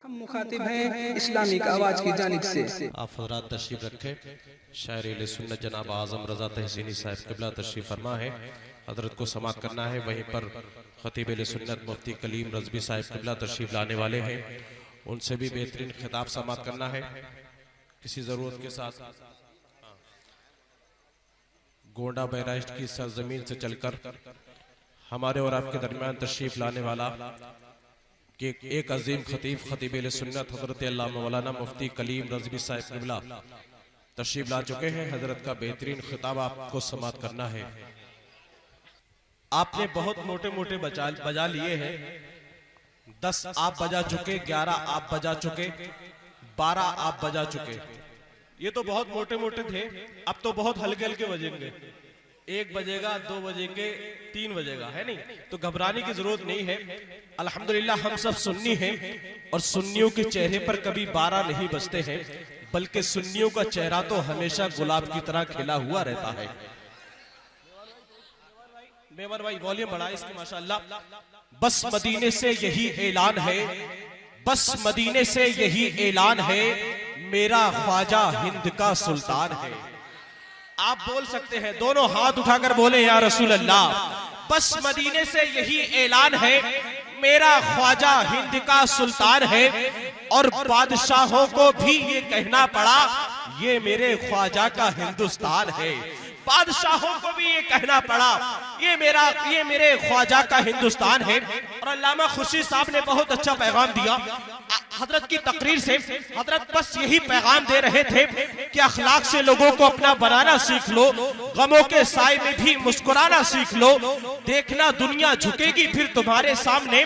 हम मुखातिब हैं इस्लामिक आवाज की जानिब से। आप हज़रात तशरीफ रखें। शायर सुन्नत जनाब आज़म रज़ा तहसीनी साहब क़िबला तशरीफ फरमा है। हजरत को समात करना है। वहीं पर खतीब सुन्नत मुफ्ती कलीम रज़वी साहब क़िबला तशरीफ लाने वाले हैं। उनसे भी बेहतरीन खिताब समात करना है। किसी ज़रूरत के साथ गोंडा बैराइस्ट की सरजमीन से चलकर हमारे और आपके दरमियान तशरीफ लाने वाला कि एक अजीम खतीब खतीब सुन्नत हजरत अल्लामा मौलाना मुफ्ती कलीम रज़वी साहब क़िबला तशरीफ ला चुके हैं। हजरत का बेहतरीन खिताब आपको समात करना है। आपने बहुत मोटे मोटे बजा लिए हैं। 10 आप बजा चुके, 11 आप बजा चुके, 12 आप बजा चुके। ये तो बहुत मोटे मोटे थे, अब तो बहुत हल्के हल्के बजेंगे। 1 बजेगा, 2 बजेंगे, 3 बजेगा, है नहीं? तो घबराने की जरूरत नहीं है। अल्हम्दुलिल्लाह हम सब सुन्नी हैं और सुन्नियों के चेहरे पर कभी 12 नहीं बजते हैं, बल्कि सुन्नियों का चेहरा तो हमेशा गुलाब की तरह खिला हुआ रहता है। मेमर भाई वॉल्यूम बढ़ा इसकी माशाअल्लाह। बस मदीने से यही ऐलान है, बस मदीने से यही ऐलान है, मेरा ख्वाजा हिंद का सुल्तान है। आप बोल सकते हैं, दोनों हाथ उठाकर बोले या रसूल अल्लाह। बस मदीने से यही ऐलान है, मेरा ख्वाजा हिंद का सुल्तान है। और बादशाहों को भी ये कहना पड़ा, ये मेरे ख्वाजा का हिंदुस्तान है। बादशाहों को भी ये कहना पड़ा, ये मेरे ख्वाजा का हिंदुस्तान है। और अल्लामा खुर्शीद साहब ने बहुत अच्छा पैगाम दिया हजरत की तकरीर से। हजरत बस यही पैगाम दे रहे थे कि अखलाक से लोगों को अपना बनाना सीख लो, गमों के साए में भी मुस्कुराना सीख लो। देखना दुनिया झुकेगी फिर तुम्हारे सामने,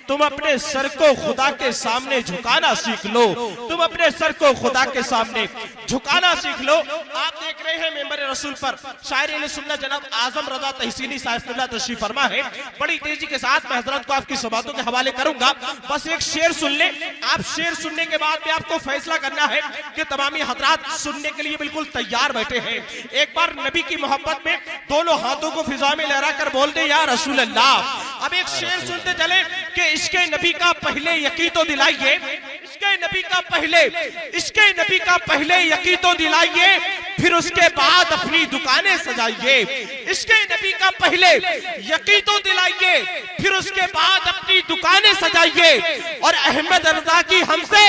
तुम अपने सर को खुदा के सामने झुकाना सीख लो। तुम अपने सर को खुदा के सामने झुकाना सीख लो। आप देख रहे हैं मेंबर रसूल पर शायर सुन्नत जनाब आजम रज़ा तहसीनी साहब क़िबला तशरीफ फरमा है। बड़ी तेजी के साथ मैं हजरत को आपकी सबातों के हवाले करूंगा। बस एक शेर सुन ले। आप शेर सुनने के बाद में आपको फैसला करना है कि तमामी हजरात सुनने के लिए बिल्कुल तैयार बैठे हैं। एक बार नबी की मोहब्बत में दोनों हाथों को फिजा में लहरा कर बोल दे या रसूल अल्लाह। अब एक शेर सुनते चले कि इश्क़े नबी का पहले यकीन तो दिलाइए, इश्क़े नबी का पहले यकीन तो दिलाइए, फिर उसके बाद अपनी दुकानें सजाइए। इश्क़े नबी का पहले यकीन तो दिलाइए, फिर उसके बाद अपनी दुकानें सजाइए। और अहमद रजा की हमसे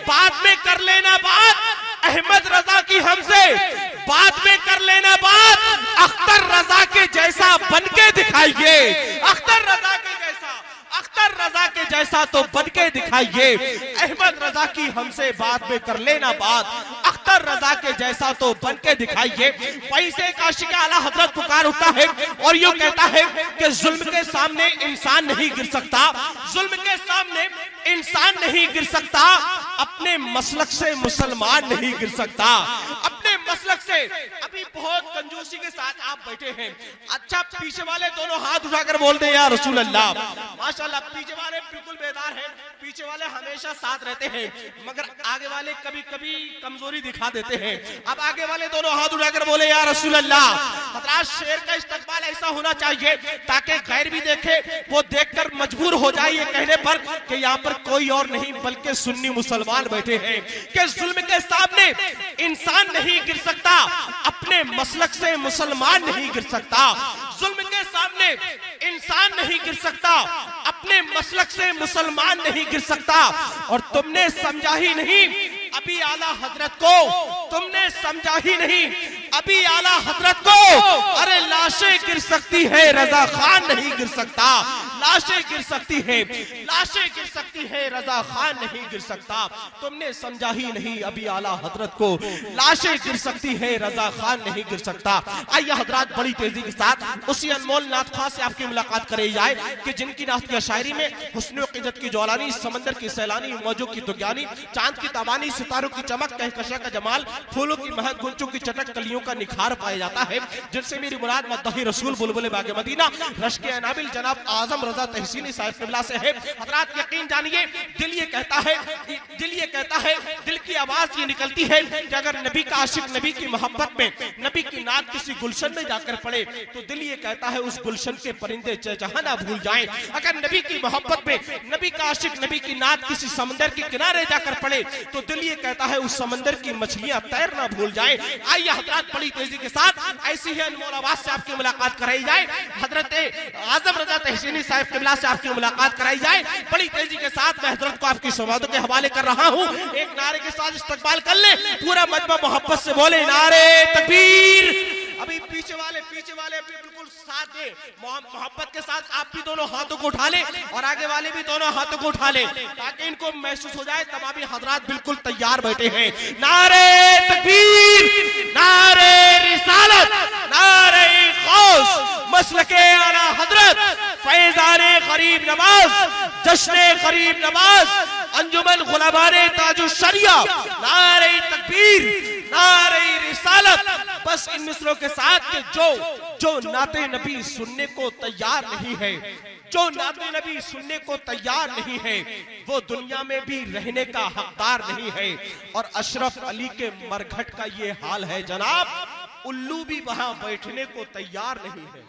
बाद में कर लेना बात, अहमद रजा की हमसे बाद में कर लेना बात। अख्तर रजा के जैसा बन के दिखाइए, अख्तर रजा के जैसा तो बन के दिखाइए। अहमद रजा की हमसे बाद में कर लेना बात, अख्तर रजा के जैसा तो बन के दिखाइए। वहीं से काशिक आला हजरत पुकार उठता है और यूं कहता है कि जुल्म के सामने इंसान नहीं गिर सकता, जुल्म के सामने इंसान नहीं गिर सकता, अपने मसलक से मुसलमान नहीं गिर सकता, अपने मसलक से। अभी बहुत कंजूसी के साथ आप बैठे हैं। अच्छा पीछे वाले दोनों हाथ उठाकर बोल दे या रसूल अल्लाह। माशाल्लाह पीछे वाले बिल्कुल बेदार हैं, पीछे वाले हमेशा साथ रहते हैं, मगर आगे वाले कभी कभी कमजोरी दिखा देते हैं। अब आगे वाले दोनों हाथ उठाकर बोले या रसूल अल्लाह। हजरात शेर का इस्तेमाल ऐसा होना चाहिए ताकि गैर भी देखे, वो देखकर मजबूर हो जाए ये कहने पर कि यहाँ पर कोई और नहीं बल्कि सुन्नी मुसलमान बैठे हैं। कि जुल्म के सामने इंसान नहीं गिर सकता, अपने मसलक से मुसलमान नहीं गिर सकता। जुल्म के सामने इंसान नहीं गिर सकता, अपने मसलक से मुसलमान नहीं गिर सकता। और तुमने समझा ही नहीं अभी आला हजरत को, तुमने समझा ही नहीं अभी आला हजरत को। अरे लाशें गिर सकती है, रजा खान नहीं गिर सकता। लाशें गिर सकती है, लाशें गिर सकती है, रजा खान नहीं गिर सकता। तुमने समझा ही नहीं अभी आला हजरत को, लाशें गिर सकती है, रजा खान नहीं गिर सकता। आइए हजरात बड़ी तेजी के साथ उसी अनमोल नात खां से आपकी मुलाकात करे जाए कि जिनकी नात की शायरी में हुस्न व क़िदत की ज्वालानी, समंदर की सैलानी, मौजों की तुज्ञानी, चांद की ताबानी, सितारों की चमक, कहकशा का जमाल, फूलों की महक, गुंचों की चटक, कलियों का निखार पाया जाता है। जिनसे मेरी मुराद मद्दाही रसूल बुलबुल बागे मदीना रश्क अनाबिल जनाब आजम रजा तहसीनी साहब क़िबला से है। हज़रात यकीन जानिए, दिल ये कहता है, दिल की आवाज ये निकलती है कि अगर नबी का आशिक नबी की मोहब्बत में नबी की नात किसी गुलशन में जाकर पड़े तो दिल ये कहता है उस गुलशन के परिंदे जहाँ ना भूल जाएं। अगर नबी की मोहब्बत में नबी का आशिक नबी की नात किसी समंदर के किनारे जाकर पड़े तो दिल ये कहता है उस समंदर की मछलियां तैर ना भूल जाएं। आइए हज़रात बड़ी तेजी के साथ ऐसी ही अनमोल आवाज से आपकी मुलाकात कराई जाए। हजरत आजम रजा तहसीनी साहब क़िबला से आपकी मुलाकात कराई जाए। बड़ी तेजी के साथ मैं हजरत को आपकी समाअतों के हवाले कर रहा हूँ। एक नारे के साथ इस्तकबाल कर ले, पूरा मजमा मोहब्बत से बोले नारे तकबीर। अभी पीछे वाले बिल्कुल साथ दे, मोहब्बत के साथ आप भी दोनों हाथों को उठा ले और आगे वाले भी दोनों हाथों को उठा ले ताकि इनको महसूस हो जाए तमामी हजरात बिल्कुल तैयार बैठे हैं। नारे तकबीर, नारे रिसालत, नारे गौस, मसलके आला हजरत, फैज़ाने गरीब नवाज, जश्ने गरीब नवाज, अंजुमन गुलामाने ताजुश शरिया, नारे तकबीर, नारे रिसालत। बस इन मिसरों के साथ के जो नाते नबी सुनने को तैयार नहीं है, जो नाते नबी सुनने को तैयार नहीं है, वो दुनिया में भी रहने का हकदार नहीं है। और अशरफ अली के मरघट का ये हाल है जनाब, उल्लू भी वहां बैठने को तैयार नहीं है।